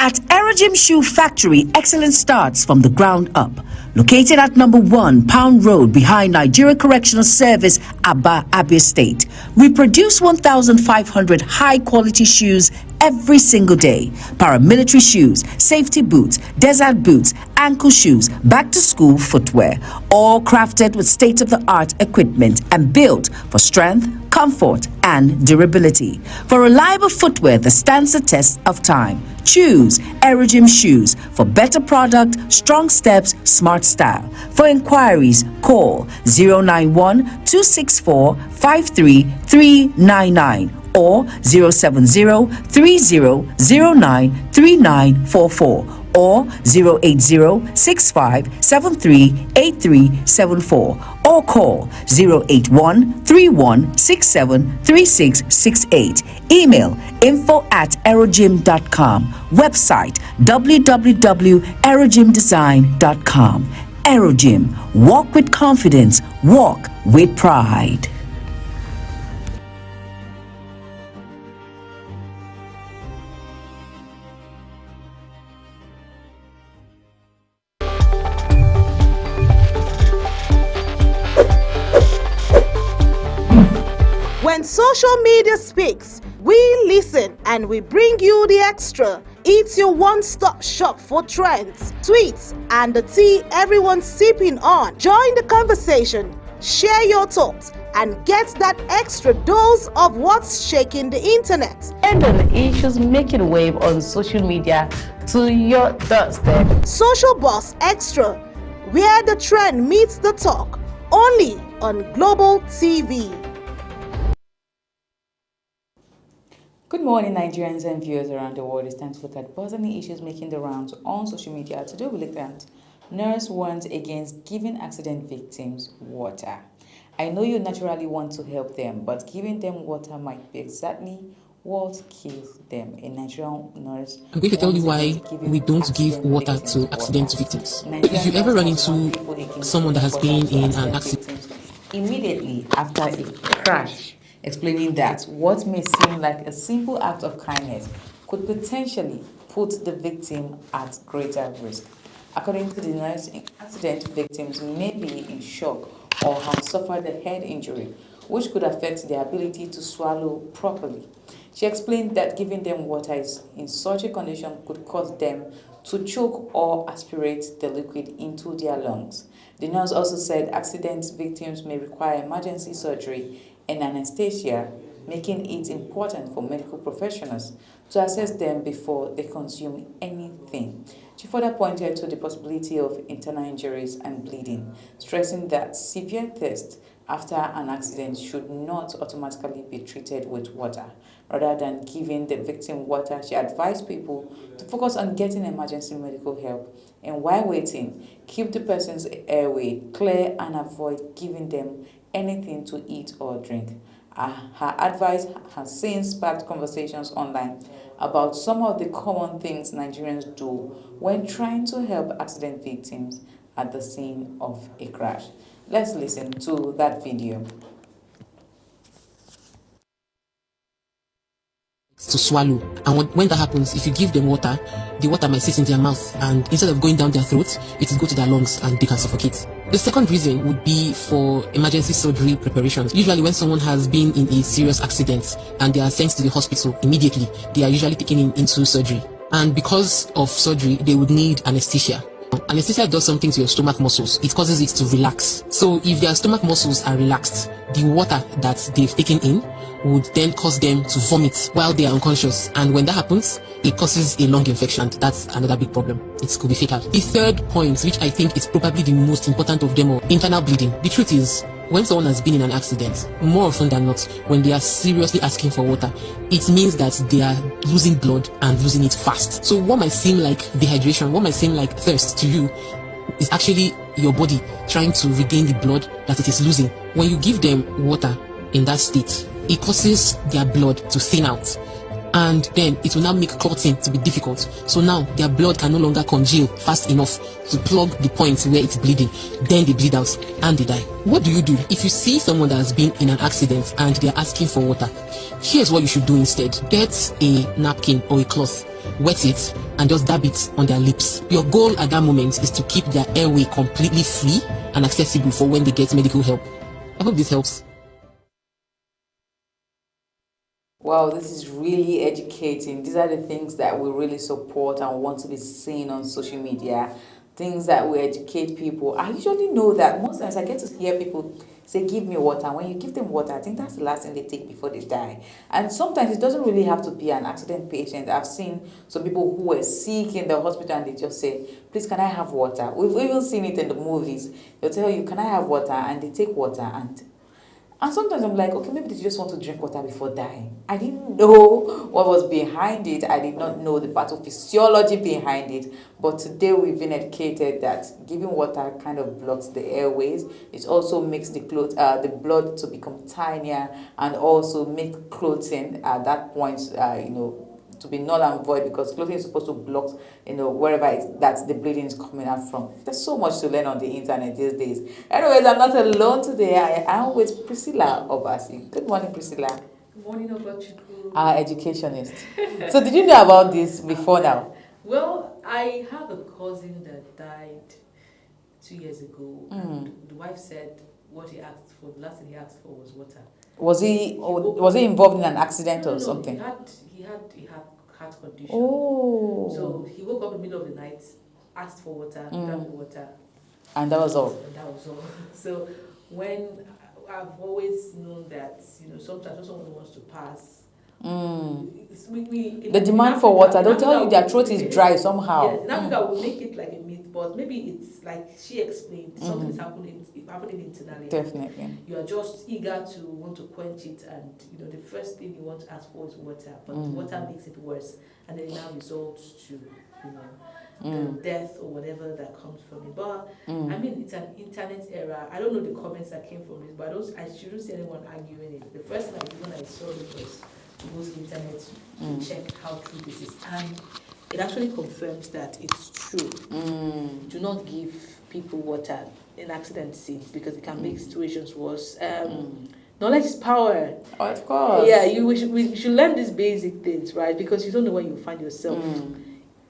At Aerogym Shoe Factory, excellence starts from the ground up. located at number 1 Pound Road behind Nigeria Correctional Service, Aba, Abia State. We produce 1,500 high-quality shoes every single day. Paramilitary shoes, safety boots, desert boots, ankle shoes, back-to-school footwear, all crafted with state-of-the-art equipment and built for strength, comfort, and durability. For reliable footwear that stands the test of time, choose Aerogym shoes for better product, strong steps, smart style. For inquiries, call 091-264-53399 or 070-3009-3944 or 080-6573-8374 or call 081-3167-3668. Email info@aerogym.com. Website www.aerogymdesign.com. Aerogym. Walk with confidence. Walk with pride. When social media speaks, we listen and we bring you the extra. It's your one-stop shop for trends, tweets, and the tea everyone's sipping on. Join the conversation, share your thoughts, and get that extra dose of what's shaking the internet. And the issues making wave on social media to your doorstep. Social Buzz Extra, where the trend meets the talk, only on Global TV. Good morning, Nigerians and viewers around the world. It's time to look at buzzing issues making the rounds on social media. Today we look at nurse warns against giving accident victims water. I know you naturally want to help them, but giving them water might be exactly what kills them. A Nigerian nurse. I'm going to tell you why we don't give water to accident victims. If you ever run into someone that has been in an accident, immediately after a crash, explaining that what may seem like a simple act of kindness could potentially put the victim at greater risk. According to the nurse, accident victims may be in shock or have suffered a head injury, which could affect their ability to swallow properly. She explained that giving them water in such a condition could cause them to choke or aspirate the liquid into their lungs. The nurse also said accident victims may require emergency surgery and anesthesia, making it important for medical professionals to assess them before they consume anything. She further pointed to the possibility of internal injuries and bleeding, stressing that severe thirst after an accident should not automatically be treated with water. Rather than giving the victim water, she advised people to focus on getting emergency medical help, and while waiting, keep the person's airway clear and avoid giving them anything to eat or drink. Her advice has since sparked conversations online about some of the common things Nigerians do when trying to help accident victims at the scene of a crash. Let's listen to that video. to swallow, and when that happens, if you give them water, the water might sit in their mouth, and instead of going down their throat, it will go to their lungs and they can suffocate. The second reason would be for emergency surgery preparations. Usually when someone has been in a serious accident and they are sent to the hospital immediately, they are usually taken into surgery, and because of surgery they would need anesthesia. Anesthesia does something to your stomach muscles. It causes it to relax. So if their stomach muscles are relaxed, the water that they've taken in would then cause them to vomit while they are unconscious. And when that happens, it causes a lung infection. That's another big problem. It could be fatal. The third point, which I think is probably the most important of them all, internal bleeding. The truth is, when someone has been in an accident, more often than not, when they are seriously asking for water, it means that they are losing blood and losing it fast. So what might seem like dehydration, what might seem like thirst to you, is actually your body trying to regain the blood that it is losing. When you give them water in that state, it causes their blood to thin out, and then it will now make clotting to be difficult. So now their blood can no longer congeal fast enough to plug the point where it's bleeding. Then they bleed out and they die. What do you do if you see someone that has been in an accident and they're asking for water? Here's what you should do instead. Get a napkin or a cloth, wet it, and just dab it on their lips. Your goal at that moment is to keep their airway completely free and accessible for when they get medical help. I hope this helps. Wow, this is really educating. These are the things that we really support and want to be seen on social media. Things that will educate people. I usually know that most times I get to hear people say, give me water. When you give them water, I think that's the last thing they take before they die. And sometimes it doesn't really have to be an accident patient. I've seen some people who were sick in the hospital and they just say, please, can I have water? We've even seen it in the movies. They'll tell you, can I have water? And they take water, and sometimes I'm like, okay, maybe they just want to drink water before dying. I didn't know what was behind it. I did not know the pathophysiology behind it. But today we've been educated that giving water kind of blocks the airways. It also makes the blood to become tinier and also make clotting at that point, to be null and void, because clothing is supposed to block, wherever that the bleeding is coming out from. There's so much to learn on the internet these days. Anyways, I'm not alone today. I am with Priscilla Obasi. Good morning, Priscilla. Good morning, Obachiku. Our educationist. So did you know about this before now? Well, I have a cousin that died 2 years ago, and the wife said what he asked for, the last thing he asked for was water. Was he involved in an accident or something? He had heart condition. Oh. So he woke up in the middle of the night, asked for water, drank the water. And that was all. And that was all. So when I've always known that, sometimes when someone wants to pass, the demand for water, they'll tell you their throat is dry somehow. Yes, in Africa we'll make it like a myth, but maybe it's like she explained, something is happening internally. Definitely. You are just eager to want to quench it, and the first thing you want to ask for is water, but water makes it worse, and then it now results to death or whatever that comes from it. But I mean, it's an internet era. I don't know the comments that came from it, but I shouldn't see anyone arguing it. The first thing I did when I saw it was to go to the internet to check how true this is, and it actually confirms that it's true. Do not give people water in accident scenes because it can make situations worse. Knowledge is power. Oh, of course. Yeah, we should learn these basic things, right? Because you don't know when you find yourself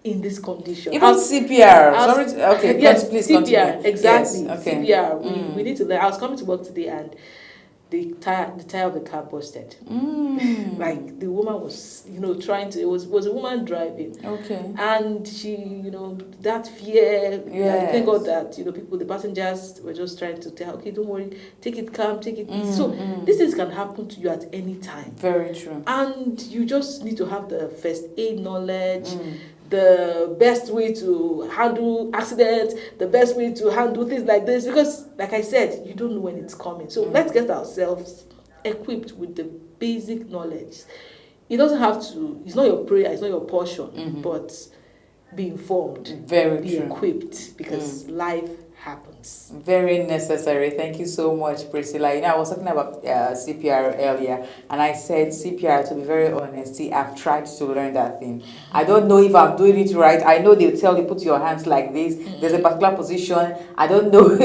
in this condition. Even CPR. Okay, yes, please CPR, continue. exactly. Yes, okay. CPR. We need to learn. I was coming to work today and the tire of the car busted. Like the woman was, trying to. It was a woman driving. Okay. And she, that fear. Yes. Thank God that the passengers were just trying to tell her, okay, don't worry, take it calm, take it easy. So these things can happen to you at any time. Very true. And you just need to have the first aid knowledge. The best way to handle accidents, the best way to handle things like this, because like I said, you don't know when it's coming. So let's get ourselves equipped with the basic knowledge. It doesn't have to, it's not your prayer, it's not your portion, but be informed, be equipped, because life happens. Very necessary. Thank you so much, Priscilla. I was talking about CPR earlier, and I said CPR, to be very honest, I've tried to learn that thing. I don't know if I'm doing it right. I know they'll tell you put your hands like this. There's a particular position. I don't know.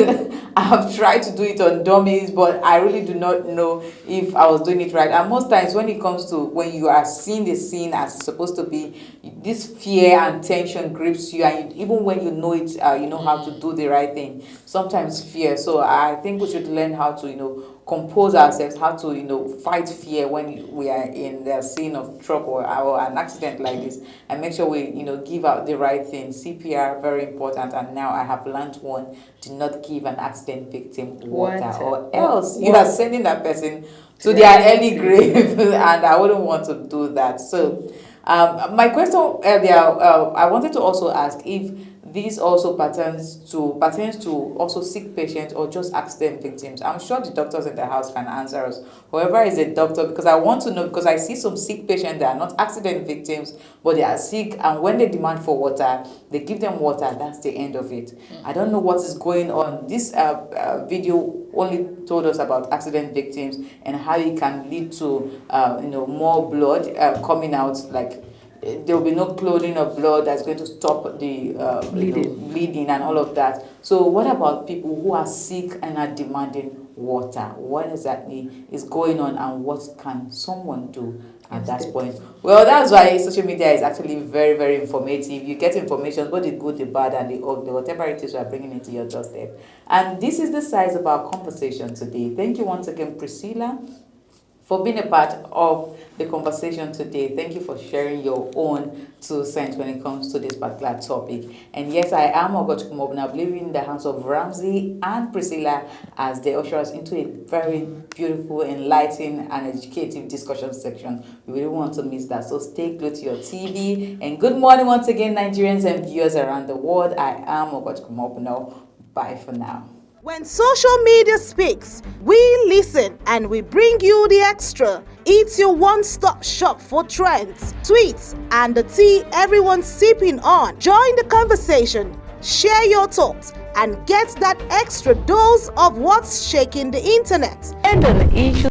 I have tried to do it on dummies, but I really do not know if I was doing it right. And most times when it comes to when you are seeing the scene as it's supposed to be, this fear and tension grips you, and even when you know it, you know how to do the right thing. Sometimes fear. So I think we should learn how to, compose ourselves, how to, fight fear when we are in the scene of trouble or an accident like this, and make sure we, give out the right thing. CPR, very important. And now I have learned one: do not give an accident victim water, or else you are sending that person to their early grave, and I wouldn't want to do that. So my question earlier, I wanted to also ask if this also pertains to also sick patients or just accident victims. I'm sure the doctors in the house can answer us. Whoever is a doctor, because I want to know, because I see some sick patients that are not accident victims, but they are sick, and when they demand for water, they give them water. That's the end of it. I don't know what is going on. This video only told us about accident victims and how it can lead to more blood coming out, like there will be no clotting of blood that's going to stop the bleeding and all of that. So what about people who are sick and are demanding water. What exactly is going on, and what can someone do at that point? Well, that's why social media is actually very, very informative. You get information, both the good, the bad, and the ugly, whatever it is you are bringing into your doorstep. And this is the size of our conversation today. Thank you once again, Priscilla, for being a part of the conversation today. Thank you for sharing your own 2 cents when it comes to this particular topic. And yes, I am Ogochukumobna, leaving the hands of Ramsey and Priscilla as they usher us into a very beautiful, enlightening, and educative discussion section. We really want to miss that, so stay glued to your TV. And good morning once again, Nigerians and viewers around the world. I am Ogochukumobna. Bye for now. When social media speaks, we listen and we bring you the extra. It's your one-stop shop for trends, tweets, and the tea everyone's sipping on. Join the conversation, share your thoughts, and get that extra dose of what's shaking the internet. And on the issue